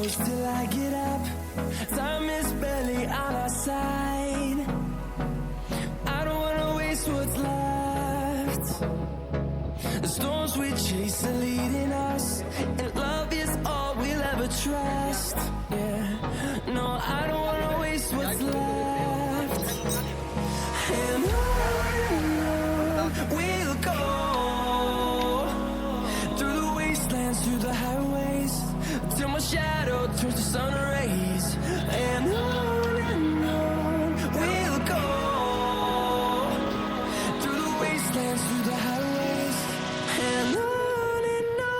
close till I get up. Time is barely on our side. I don't wanna waste what's left. The storms we chase are leading us, and love is all we'll ever trust. Yeah, no, I don't wanna waste what's left. And on we'll go, through the wastelands, through the highways, till my shadow turns to sun rays. And on we'll go, through the wastelands, through the highways, and on we'll go.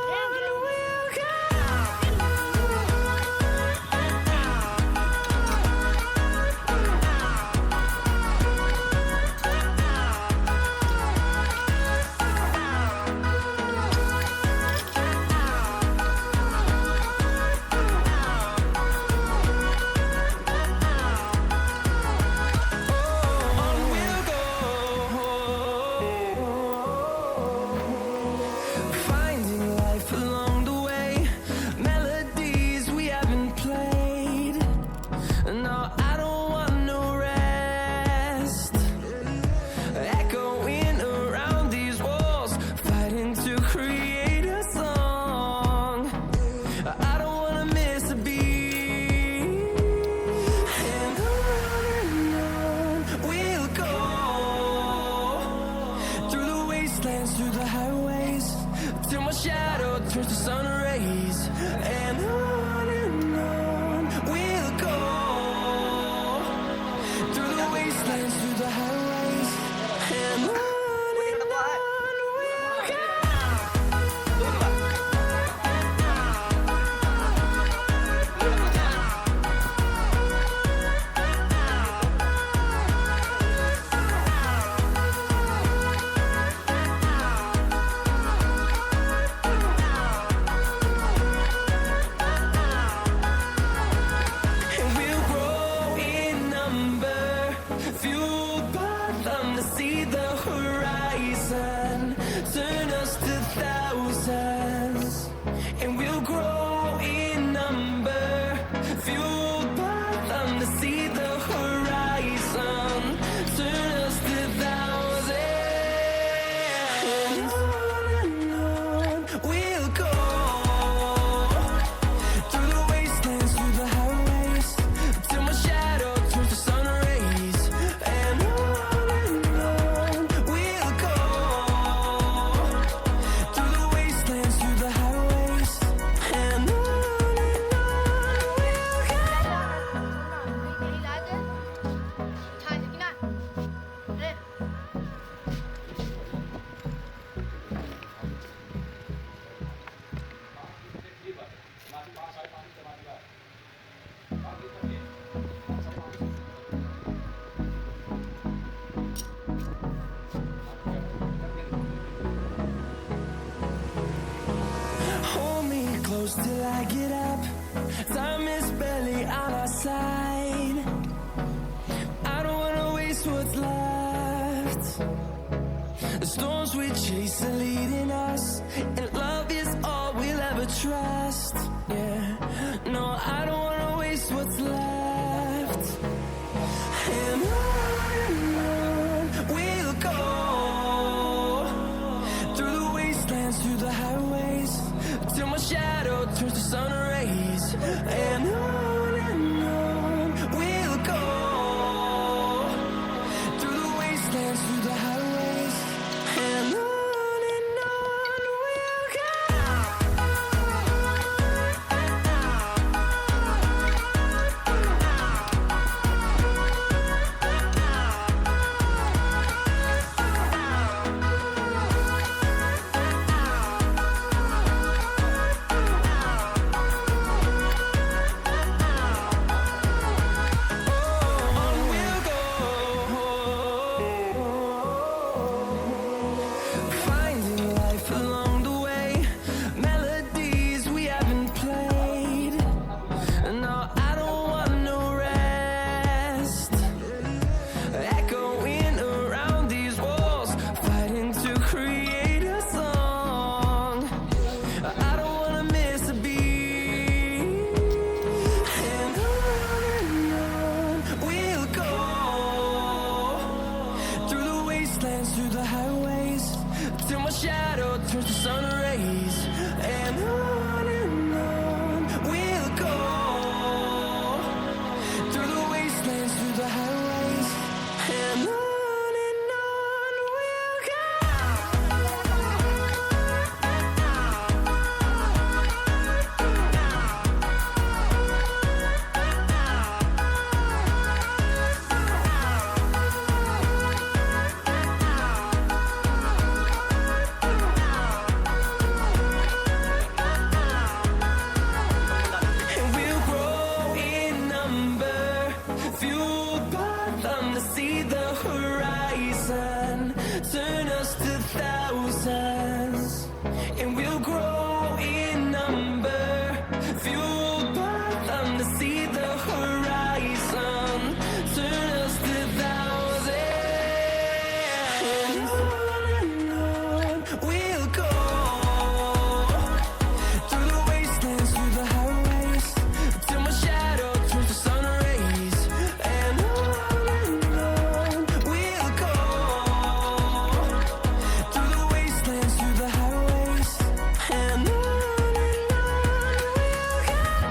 Through the highways, till my shadow turns to sun rays. And on we'll go, through the wastelands, through the highways, and on we'll go. See the horizon, turn us to thousands, and we'll grow in number, fueled by them to see the horizon, turn us to thousands. And on we'll go, through the wastelands, through the highways, till my shadow turns to sun rays. And hold me close till I get up. Time is barely on our side. I don't wanna waste what's left. The storms we chase are leading us, and love is all we'll ever trust. Yeah, no, I don't wanna waste what's left. And on we'll go, through the wastelands, through the highways, till my shadow turns to sun rays. And on we'll go, through the wastelands, through the highways, and on we'll go. see the horizon, turn us to thousands, and we'll grow in number, fueled by them to see the horizon, turn us to thousands, and on we'll go, through the wastelands, through the highways, till my shadow turns to sun rays, and on we'll go, through the wastelands, through the highways, and on we'll go.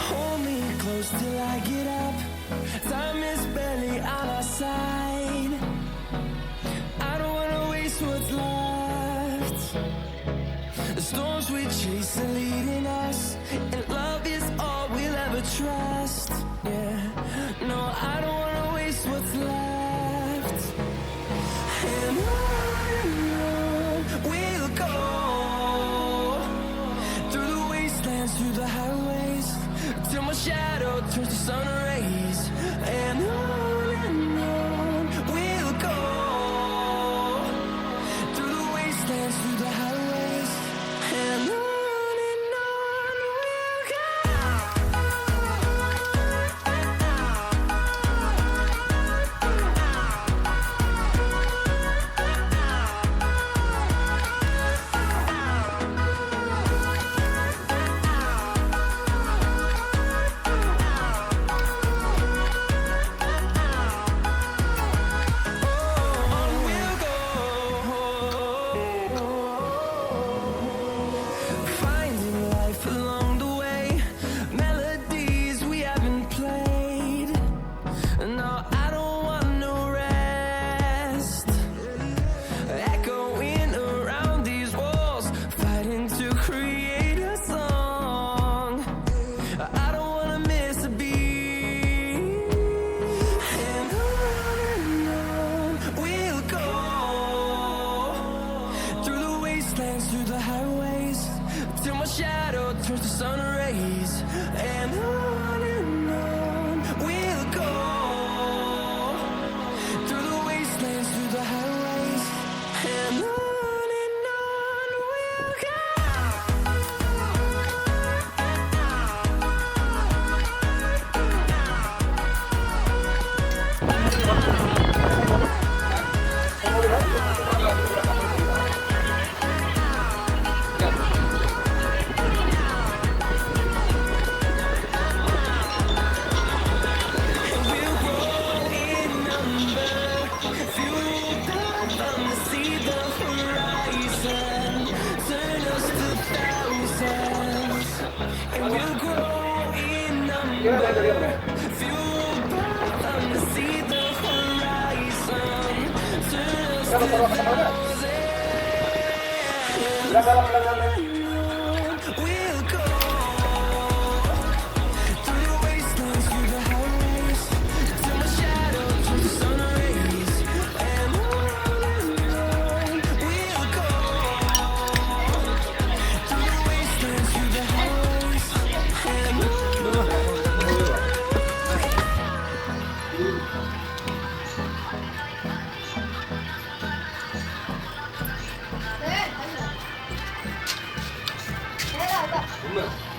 Hold me close till I get up. Time is barely on our side. I don't wanna waste what's left. The storms we chase are leading us, and love is all we'll ever trust. Yeah, no, I don't wanna waste what's left. And on we'll go, through the wastelands, through the highways, till my shadow turns to sun rays, and on we'll go, through the wastelands, through the highways, and on we'll go. On we'll go, finding life along the way, melodies we haven't played. No, I don't want no rest, echoing around these walls, fighting to create a song. I don't wanna miss a beat, and on we'll go, through the wastelands, through the highways, till my shadow turns to sun rays, and on we'll go, through the wastelands, through the highways, and on we'll go. And we'll grow in number, fueled by them to see the horizon, turn us to thousands, and we'll grow in number, fueled by them to see the horizon, turn us to thousands, and on we'll go, through the wastelands, through the highways, till my shadow turns to sun rays, and on we'll go, through the wastelands, through the highways, and on. 네, 달라. 내가 아까